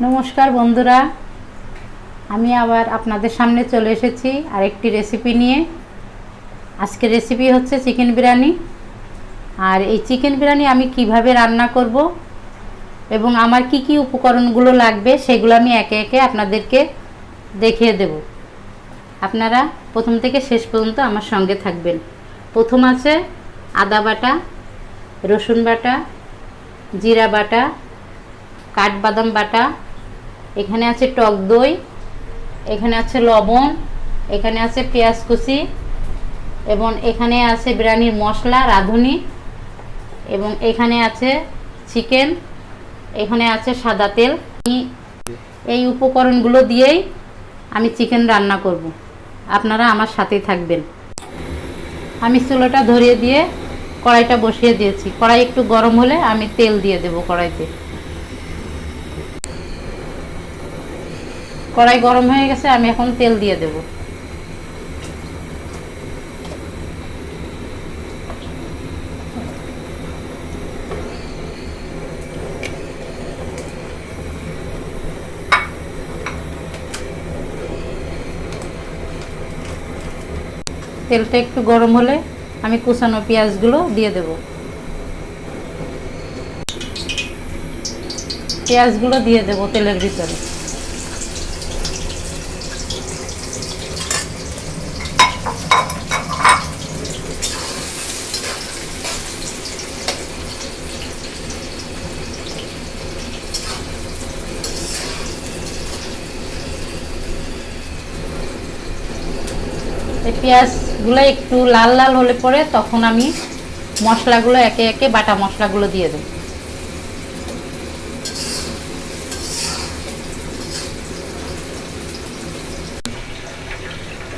নমস্কার বন্ধুরা, আমি আবার আপনাদের সামনে চলে এসেছি আরেকটি রেসিপি নিয়ে। আজকের রেসিপি হচ্ছে চিকেন বিরিয়ানি। আর এই চিকেন বিরিয়ানি আমি কিভাবে রান্না করব এবং আমার কি কি উপকরণগুলো লাগবে সেগুলো আমি একে একে আপনাদেরকে দেখিয়ে দেব। আপনারা প্রথম থেকে শেষ পর্যন্ত আমার সঙ্গে থাকবেন। প্রথম আছে আদা বাটা, রসুন বাটা, জিরা বাটা, কাঠবাদাম বাটা, এখানে আছে টক দই, এখানে আছে লবণ, এখানে আছে পেঁয়াজ কুচি এবং এখানে আছে বিরিয়ানির মশলা রাঁধুনি এবং এখানে আছে চিকেন, এখানে আছে সাদা তেল। এই উপকরণগুলো দিয়েই আমি চিকেন রান্না করব। আপনারা আমার সাথেই থাকবেন। আমি চুলাটা ধরিয়ে দিয়ে কড়াইটা বসিয়ে দিয়েছি। কড়াই একটু গরম হলে আমি তেল দিয়ে দেব কড়াইতে। কড়াই গরম হয়ে গেছে, আমি এখন তেল দিয়ে দেব। তেলটা একটু গরম হলে আমি কুচানো পেঁয়াজগুলো দিয়ে দেব। পেঁয়াজগুলো দিয়ে দেব তেলের ভিতরে। এই পেঁয়াজগুলো একটু লাল লাল হলে পরে তখন আমি মশলাগুলো একে একে বাটা মশলাগুলো দিয়ে দেব।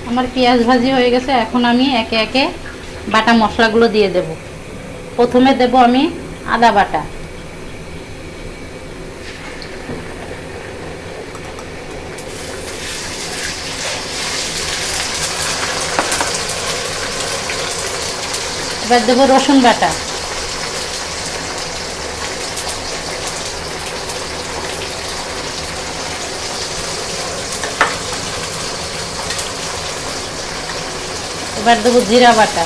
আমার পেঁয়াজ ভাজি হয়ে গেছে, এখন আমি একে একে বাটা মশলাগুলো দিয়ে দেব। প্রথমে দেব আমি আদা বাটা। এবার দেব রসুন বাটা। এবার দেব জিরা বাটা।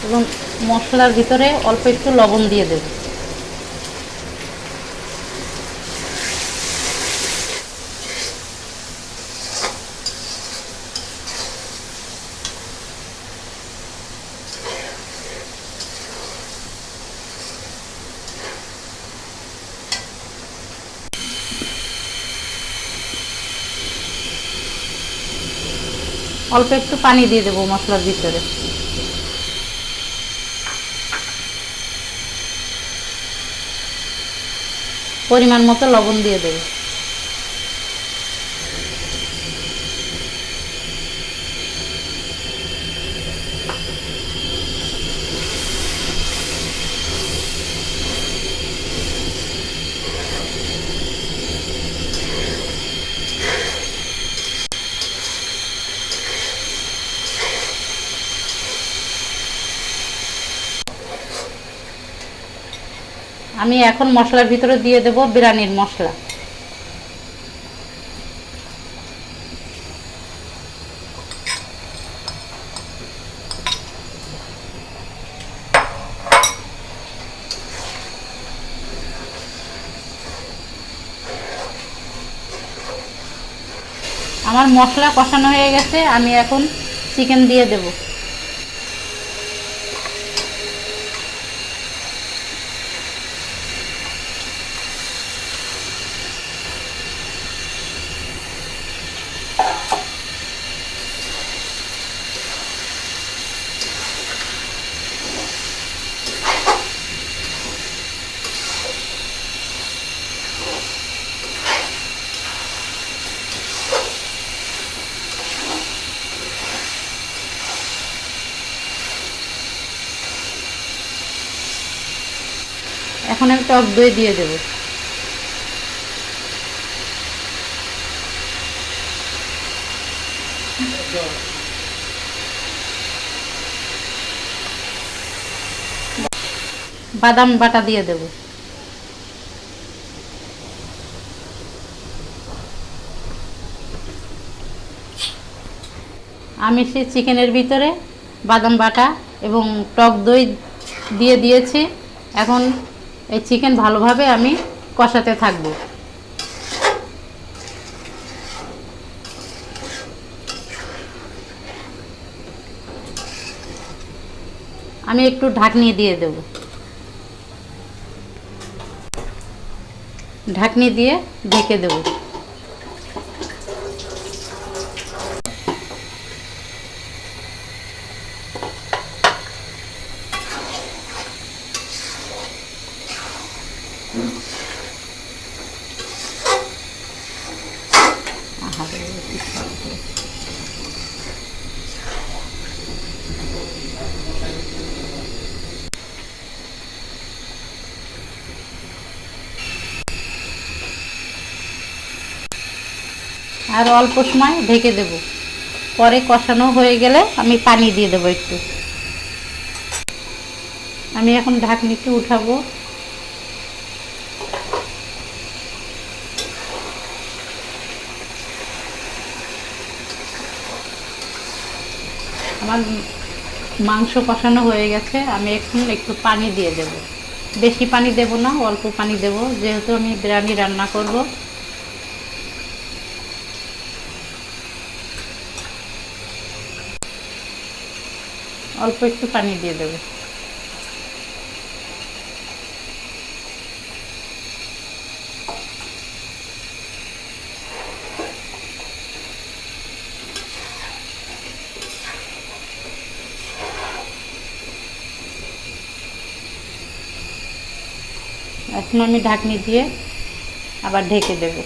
এবং মশলার ভিতরে অল্প একটু লবণ দিয়ে দেব। অল্প একটু পানি দিয়ে দেব মশলার ভিতরে। পরিমাণ মতো লবণ দিয়ে দেব। আমি এখন মশলার ভিতরে দিয়ে দেব বিরিয়ানির মশলা। আমার মশলা কষানো হয়ে গেছে, আমি এখন চিকেন দিয়ে দেব। এখন আমি টক দই দিয়ে দেব। বাদাম বাটা দিয়ে দেব। আমি সেই চিকেনের ভিতরে বাদাম বাটা এবং টক দই দিয়ে দিয়েছি। এখন এই চিকেন ভালোভাবে আমি কষাতে থাকব। আমি একটু ঢাকনি দিয়ে দেব। ঢাকনি দিয়ে ঢেকে দেব। আর অল্প সময় ঢেকে দেব। পরে কষানো হয়ে গেলে আমি পানি দিয়ে দেব একটু। আমি এখন ঢাকনিটি উঠাবো। আমার মাংস কষানো হয়ে গেছে। আমি এখন একটু পানি দিয়ে দেব। বেশি পানি দেব না, অল্প পানি দেব, যেহেতু আমি বিরিয়ানি রান্না করব। অল্প একটু পানি দিয়ে দেব। এখন আমি ঢাকনি দিয়ে আবার ঢেকে দেব।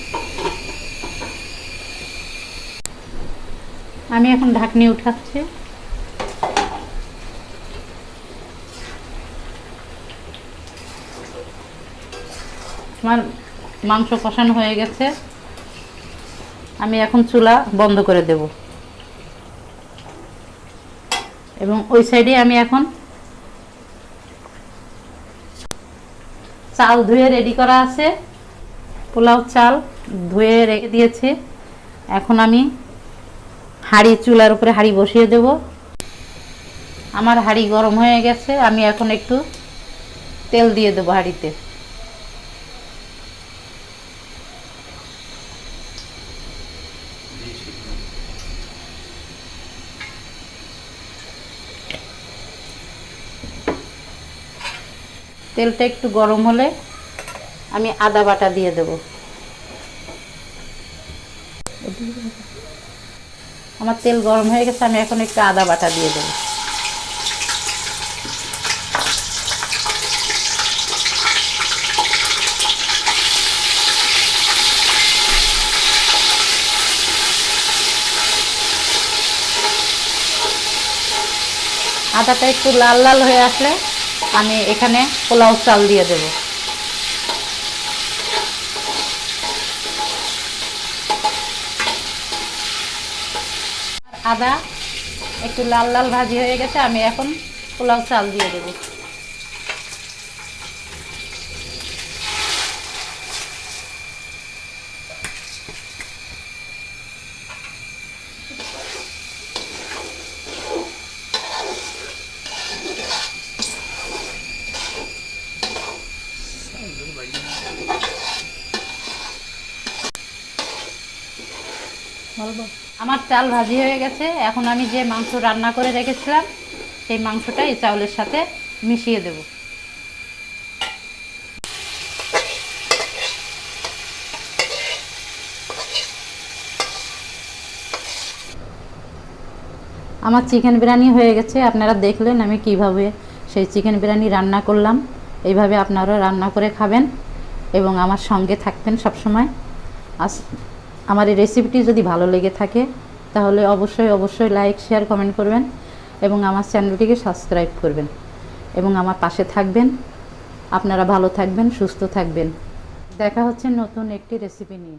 আমি এখন ঢাকনি উঠাচ্ছি। আমার মাংস কষানো হয়ে গেছে। আমি এখন চুলা বন্ধ করে দেব এবং ওই সাইডে আমি এখন চাল ধুয়ে রেডি করা আছে। পোলাও চাল ধুয়ে রেখে দিয়েছি। এখন আমি হাঁড়ি, চুলার উপরে হাঁড়ি বসিয়ে দেব। আমার হাঁড়ি গরম হয়ে গেছে। আমি এখন একটু তেল দিয়ে দেবো হাঁড়িতে। তেলটা একটু গরম হলে আমি আদা বাটা দিয়ে দেব। আমার তেল গরম হয়ে গেছে। আমি এখন একটু আদা বাটা দিয়ে দেব। আদাটা একটু লাল লাল হয়ে আসলে আমি এখানে পোলাও চাল দিয়ে দেব। আদা একটু লাল লাল ভাজি হয়ে গেছে। আমি এখন পোলাও চাল দিয়ে দেব। আমার চাল ভাজি হয়ে গেছে। এখন আমি যে মাংস রান্না করে রেখেছিলাম সেই মাংসটা এই চাউলের সাথে মিশিয়ে দেব। আমার চিকেন বিরিয়ানি হয়ে গেছে। আপনারা দেখলেন আমি কিভাবে সেই চিকেন বিরিয়ানি রান্না করলাম। এইভাবে আপনারা রান্না করে খাবেন এবং আমার সঙ্গে থাকবেন সব সময়। আমার এই রেসিপিটি যদি ভালো লেগে থাকে তাহলে অবশ্যই লাইক, শেয়ার, কমেন্ট করবেন এবং আমার চ্যানেলটিকে সাবস্ক্রাইব করবেন এবং আমার পাশে থাকবেন। আপনারা ভালো থাকবেন, সুস্থ থাকবেন। দেখা হচ্ছে নতুন একটি রেসিপি নিয়ে।